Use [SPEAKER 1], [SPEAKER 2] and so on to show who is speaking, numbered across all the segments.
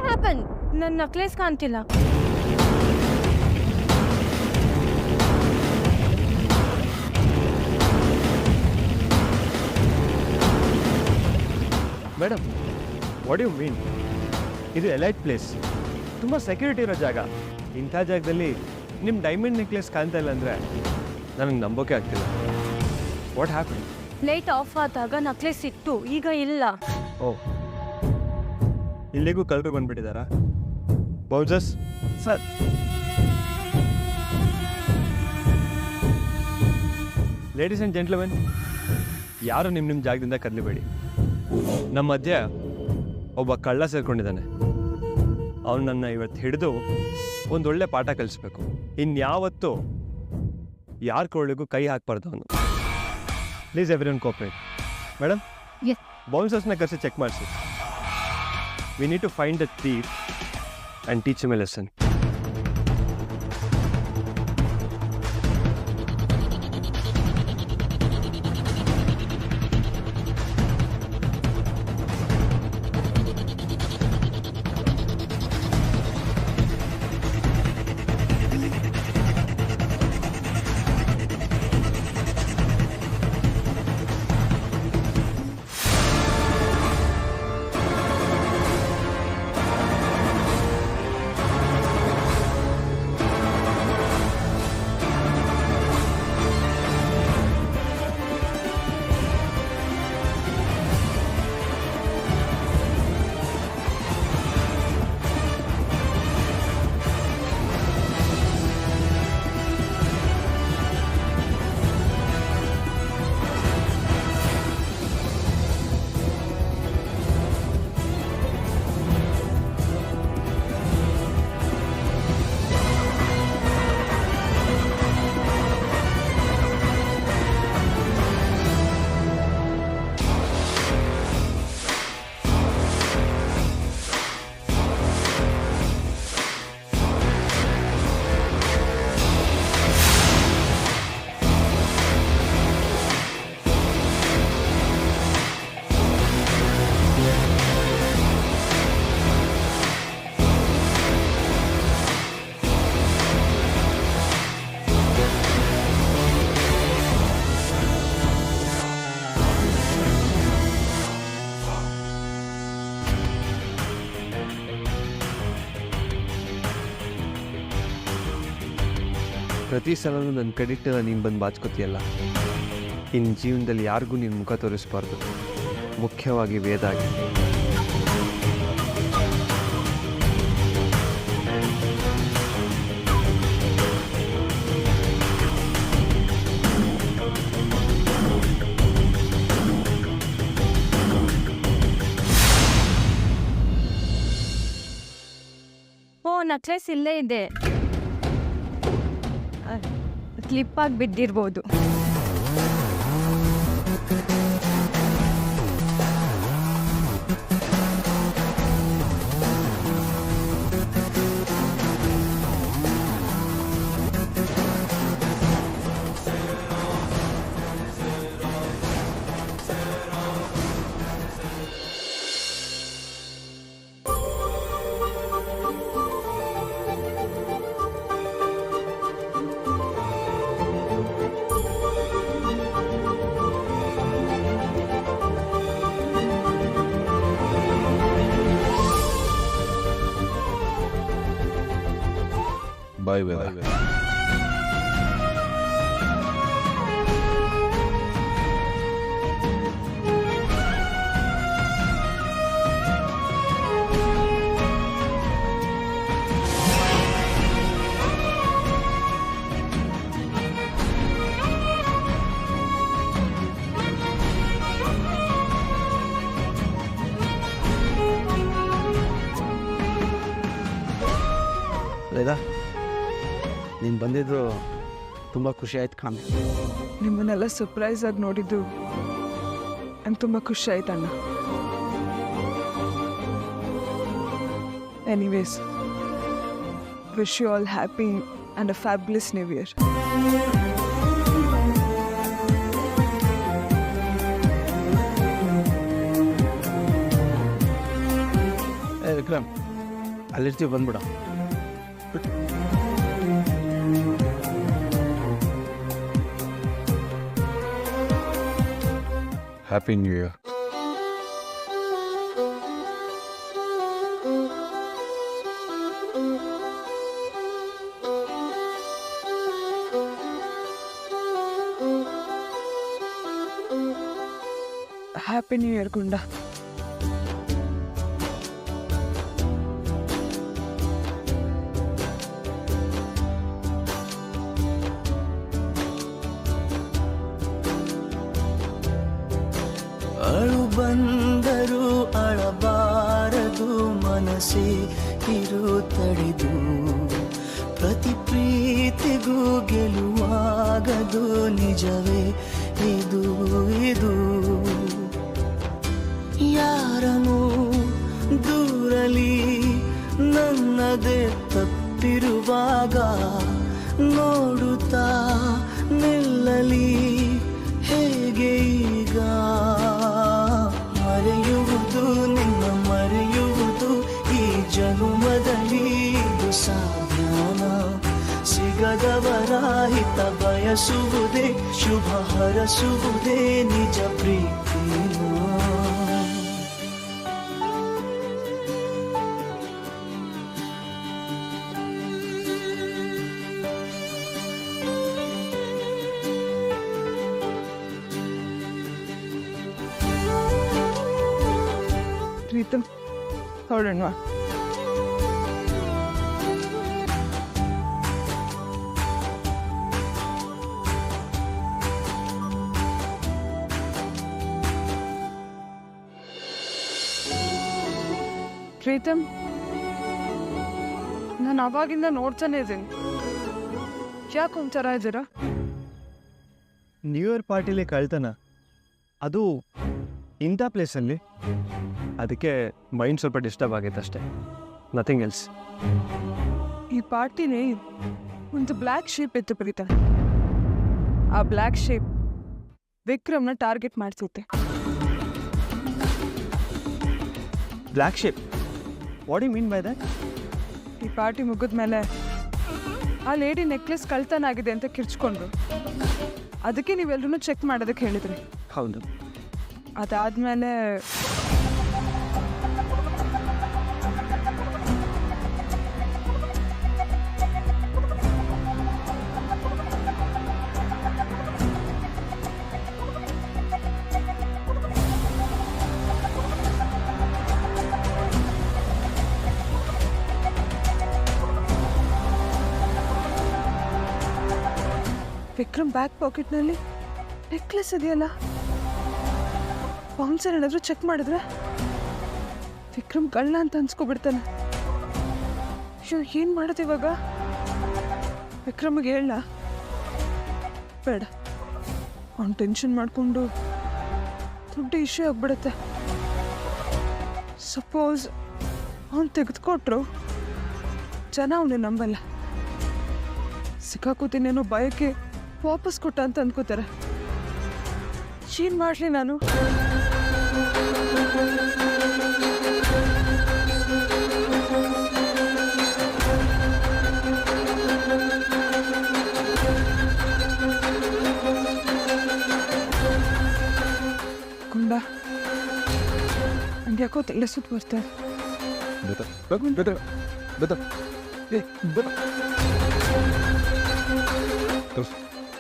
[SPEAKER 1] What happen? ನನ್ನ necklace ಕಾಣ್ತಿಲ್ಲ.
[SPEAKER 2] Madam, what you mean? ಇದು ಎಲೈಟ್ ಪ್ಲೇಸ್, ತುಂಬ ಸೆಕ್ಯೂರಿಟಿ ಇರೋ ಜಾಗ. ಇಂಥ ಜಾಗದಲ್ಲಿ ನಿಮ್ಮ ಡೈಮಂಡ್ ನೆಕ್ಲೆಸ್ ಕಾಣ್ತಾ ಇಲ್ಲ ಅಂದರೆ ನನಗೆ ನಂಬೋಕೆ ಆಗ್ತಿಲ್ಲ. What happen?
[SPEAKER 1] ಲೈಟ್ ಆಫ್ ಆದಾಗ ನೆಕ್ಲೆಸ್ ಇತ್ತು, ಈಗ ಇಲ್ಲ.
[SPEAKER 2] ಓ, ಇಲ್ಲಿಗೂ ಕಳ್ಳರು ಬಂದ್ಬಿಟ್ಟಿದ್ದಾರಾ? ಬೌಸಸ್
[SPEAKER 3] ಸರ್,
[SPEAKER 2] ಲೇಡೀಸ್ ಆ್ಯಂಡ್ ಜೆಂಟ್ಲ್ಮೆನ್, ಯಾರು ನಿಮ್ಮ ಜಾಗದಿಂದ ಕದಲಿಬೇಡಿ. ನಮ್ಮ ಮಧ್ಯೆ ಒಬ್ಬ ಕಳ್ಳ ಸೇರ್ಕೊಂಡಿದ್ದಾನೆ. ಅವನು ನನ್ನ ಇವತ್ತು ಹಿಡಿದು ಒಂದೊಳ್ಳೆ ಪಾಠ ಕಲಿಸ್ಬೇಕು. ಇನ್ಯಾವತ್ತೂ ಯಾರ ಕೊಳ್ಳಿಗೂ ಕೈ ಹಾಕ್ಬಾರ್ದು ಅವನು. Please everyone cooperate. ಮೇಡಮ್, ಬೌನ್ಸರ್ಸ್ನ ಕರೆಸಿ ಚೆಕ್ ಮಾಡಿಸಿ. We need to find the thief and teach him a lesson. ಪ್ರತಿ ಸಲನೂ ನನ್ನ ಕ್ರೆಡಿಟ್ನ ನೀನು ಬಂದು ಬಾಚ್ಕೋತೀಯಲ್ಲ, ಇನ್ನು ಜೀವನದಲ್ಲಿ ಯಾರಿಗೂ ನೀನು ಮುಖ ತೋರಿಸ್ಬಾರ್ದು, ಮುಖ್ಯವಾಗಿ ವೇದಾಗಿ.
[SPEAKER 1] ಓ, ನೆಕ್ಲೆಸ್ ಇಲ್ಲೇ ಇದೆ. ಕ್ಲಿಪ್ ಆಗಿ ಬಿದ್ದಿರ್ಬೋದು.
[SPEAKER 4] Bye, Veda.
[SPEAKER 3] ವೇದ, ನೀನು ಬಂದಿದ್ದು ತುಂಬ ಖುಷಿ ಆಯ್ತು ಕಾಣ.
[SPEAKER 5] ನಿಮ್ಮನ್ನೆಲ್ಲ ಸರ್ಪ್ರೈಸ್ ಆಗಿ ನೋಡಿದ್ದು ನಂಗೆ ತುಂಬ ಖುಷಿ ಆಯ್ತು ಅಣ್ಣ. Anyways, wish you all happy and a fabulous new year.
[SPEAKER 3] Vikram, ಅಲ್ಲಿರ್ತೀವಿ, ಬಂದ್ಬಿಡ.
[SPEAKER 4] Happy new year.
[SPEAKER 5] Happy new year ಗುಂಡ.
[SPEAKER 6] ಅಳು ಬಂದರು ಅಳಬಾರದು, ಮನಸ್ಸೇ ಇರು ತಡೆದು. ಪ್ರತಿ ಪ್ರೀತಿಗೂ ಗೆಲುವಾಗದು, ನಿಜವೇ ಇದು ಇದು. ಯಾರನು ದೂರಲಿ ನನ್ನದೇ ತಪ್ಪಿರುವಾಗ, ನೋಡುತ್ತಾ ನಿಲ್ಲಲಿ ಹೇಗೆ ಈಗ. ಮರೆಯುವುದು ನಿನ್ನ ಮರೆಯುವುದು ಈ ಜನುಮದಲ್ಲಿ ಇದು ಸಾಧ್ಯನ. ಸಿಗದವರ ಹಿತ ಬಯಸುವುದೇ, ಶುಭ ಹರಸುವುದೇ ನಿಜ ಪ್ರೀತಿನ.
[SPEAKER 5] ಪ್ರೀತಮ್, ಹೊರಡೋಣವಾ? ಪ್ರೀತಮ್, ನಾನು ಅವಾಗಿಂದ ನೋಡ್ತಾನೆ ಇದ್ದೀನಿ. ಯಾಕೆ ಒಂಥರ ಇದ್ದೀರಾ?
[SPEAKER 2] ನ್ಯೂ ಇಯರ್ ಪಾರ್ಟಿಲಿ ಕಳ್ತನ, ಅದು ಇಂಥ ಪ್ಲೇಸಲ್ಲಿ. ಅದಕ್ಕೆ ಮೈಂಡ್ ಸ್ವಲ್ಪ ಡಿಸ್ಟರ್ಬ್ ಆಗೈತೆ ಅಷ್ಟೇ, ನಥಿಂಗ್ ಎಲ್ಸ್.
[SPEAKER 5] ಈ ಪಾರ್ಟಿನೇ ಒಂದು ಬ್ಲ್ಯಾಕ್ ಶೇಪ್ ಇತ್ತು ಪ್ರೀತಮ್. ಆ ಬ್ಲ್ಯಾಕ್ ಶೇಪ್ ವಿಕ್ರಮ್ನ ಟಾರ್ಗೆಟ್ ಮಾಡಿಸುತ್ತೆ.
[SPEAKER 2] Black shape, what you mean by that?
[SPEAKER 5] ಈ ಪಾರ್ಟಿ ಮುಗಿದ್ಮೇಲೆ ಆ ಲೇಡಿ ನೆಕ್ಲೆಸ್ ಕಳ್ತನ ಆಗಿದೆ ಅಂತ ಕಿರ್ಚ್ಕೊಂಡ್ರು. ಅದಕ್ಕೆ ನೀವೆಲ್ಲರೂ ಚೆಕ್ ಮಾಡೋದಕ್ಕೆ ಹೇಳಿದ್ರಿ.
[SPEAKER 2] ಹೌದು.
[SPEAKER 5] ಅದಾದ್ಮೇಲೆ ವಿಕ್ರಮ್ ಬ್ಯಾಕ್ ಪಾಕೆಟ್ನಲ್ಲಿ ನೆಕ್ಲೆಸ್ ಇದೆಯಲ್ಲ. ಬೌನ್ಸರ್ ಏನಾದರೂ ಚೆಕ್ ಮಾಡಿದ್ರೆ ವಿಕ್ರಮ್ ಕಳ್ಳ ಅಂತ ಅನ್ಸ್ಕೊಬಿಡ್ತಾನೆ. ಏನು ಮಾಡೋದು ಇವಾಗ? ವಿಕ್ರಮ್ಗೆ ಹೇಳ ಬೇಡ, ಅವ್ನು ಟೆನ್ಷನ್ ಮಾಡಿಕೊಂಡು ದೊಡ್ಡ ಇಶ್ಯೂ ಆಗ್ಬಿಡುತ್ತೆ. ಸಪೋಸ್ ಅವನು ತೆಗೆದುಕೊಟ್ರು ಜನ ಅವನು ನಂಬಲ್ಲ. ಸಿಕ್ಕಾಕೋತೀನೇನೋ ಭಯಕ್ಕೆ ವಾಪಸ್ ಕೊಟ್ಟ ಅಂತ ಅಂದ್ಕೋತಾರೆ. ಏನು ಮಾಡಲಿ ನಾನು? ಗುಂಡ, ನಂಗೆ ಯಾಕೋ ತಲೆ ಸುತ್ತು ಬರ್ತಾರೆ.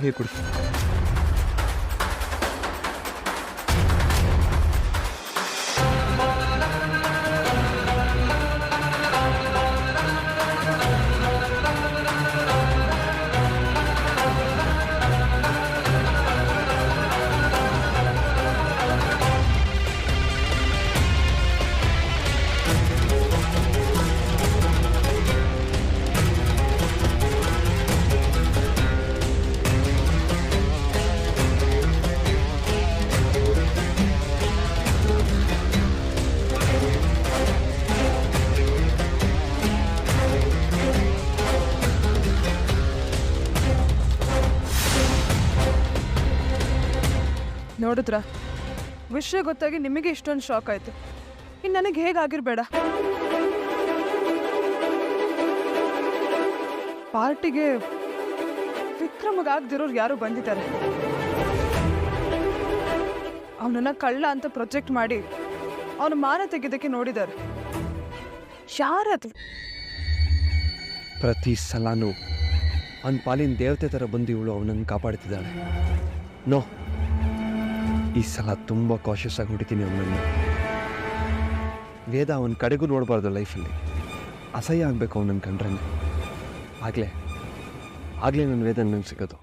[SPEAKER 4] ನೀರು ಕುಡಿ. ನೋಡಿದ್ರ, ವಿಷಯ ಗೊತ್ತಾಗಿ ನಿಮಗೆ ಇಷ್ಟೊಂದು ಶಾಕ್ ಆಯಿತು. ಇನ್ನು ನನಗೆ ಹೇಗಾಗಿರ್ಬೇಡ.
[SPEAKER 5] ಪಾರ್ಟಿಗೆ ವಿಕ್ರಮಗಾಗ್ದಿರೋರು ಯಾರು ಬಂದಿದ್ದಾರೆ. ಅವನನ್ನ ಕಳ್ಳ ಅಂತ ಪ್ರೊಜೆಕ್ಟ್ ಮಾಡಿ ಅವನ ಮಾನ ತೆಗೆದಕ್ಕೆ ನೋಡಿದ್ದಾರೆ. ಯಾರದು?
[SPEAKER 3] ಪ್ರತಿ ಸಲನೂ ಅವನ ಪಾಲಿನ ದೇವತೆ ಥರ ಬಂದು ಇವಳು ಅವನನ್ನು ಕಾಪಾಡ್ತಿದ್ದಾಳೆ. ನೋ, ಈ ಸಲ ತುಂಬ ಕಾಷಿಯಸ್ ಆಗಿ ಹೊಡಿತೀನಿ ಅವನನ್ನು. ವೇದ ಅವನ ಕಡೆಗೂ ನೋಡಬಾರ್ದು ಲೈಫಲ್ಲಿ. ಅಸಹ್ಯ ಆಗಬೇಕು ಅವನನ್ನು ಕಂಡ್ರೆ. ಆಗಲೇ ನನ್ನ ವೇದ ನನಗೆ ಸಿಗೋದು.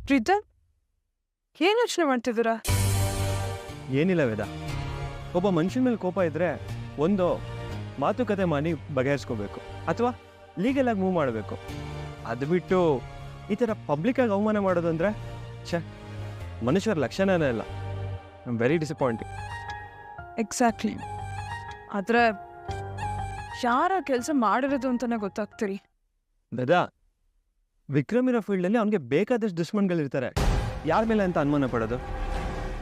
[SPEAKER 5] ಪ್ರೀತಮ್, ಏನು ಯೋಚನೆ ಮಾಡ್ತಿದ್ದೀರಾ?
[SPEAKER 2] ಏನಿಲ್ಲ ವೇದ, ಒಬ್ಬ ಮನುಷ್ಯನ ಮೇಲೆ ಕೋಪ ಇದ್ದರೆ ಒಂದು ಮಾತುಕತೆ ಮಾಡಿ ಬಗೆಹರಿಸ್ಕೋಬೇಕು, ಅಥವಾ ಲೀಗಲಾಗಿ ಮೂವ್ ಮಾಡಬೇಕು. ಅದು ಬಿಟ್ಟು ಈ ಥರ ಪಬ್ಲಿಕ್ಕಾಗಿ ಅವಮಾನ ಮಾಡೋದು ಅಂದರೆ ಮನುಷ್ಯರ ಲಕ್ಷಣನೇ ಇಲ್ಲ. I am very disappointing.
[SPEAKER 5] Exactly. ಆದರೆ ಯಾರ ಕೆಲಸ ಮಾಡಿರೋದು ಅಂತಲೇ ಗೊತ್ತಾಗ್ತೀರಿ.
[SPEAKER 2] ವೇದ, ವಿಕ್ರಮ್ ಇರೋ ಫೀಲ್ಡಲ್ಲಿ ಅವನಿಗೆ ಬೇಕಾದಷ್ಟು ದುಶ್ಮನ್ಗಳಿರ್ತಾರೆ. ಯಾರ ಮೇಲೆ ಅಂತ ಅನುಮಾನ ಪಡೋದು?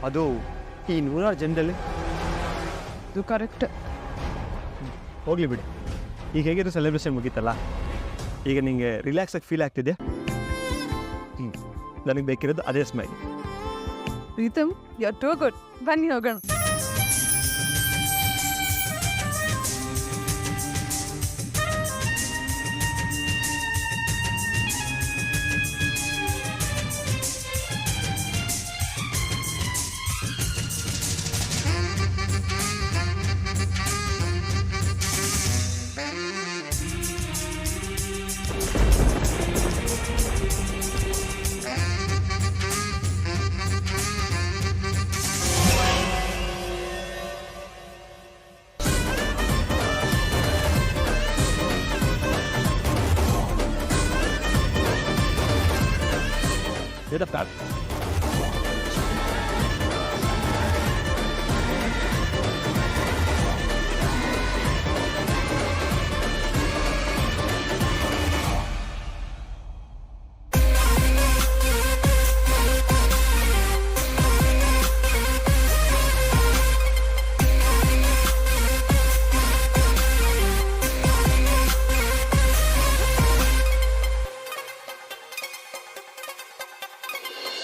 [SPEAKER 2] ಅದು ಈ 100 ಜನರಲ್ಲಿ.
[SPEAKER 5] ಇದು ಕರೆಕ್ಟ್.
[SPEAKER 2] ಹೋಗ್ಲಿ ಬಿಡಿ, ಈಗ ಹೇಗಿರೋ ಸೆಲೆಬ್ರೇಷನ್ ಮುಗೀತಲ್ಲ, ಈಗ ನಿಮಗೆ ರಿಲ್ಯಾಕ್ಸ್ ಆಗಿ ಫೀಲ್ ಆಗ್ತಿದೆಯಾ? ನನಗೆ ಬೇಕಿರೋದು ಅದೇ smile.
[SPEAKER 5] Pritam, you are too good. ಬನ್ನಿ ಹೋಗೋಣ.
[SPEAKER 2] ವೇದ,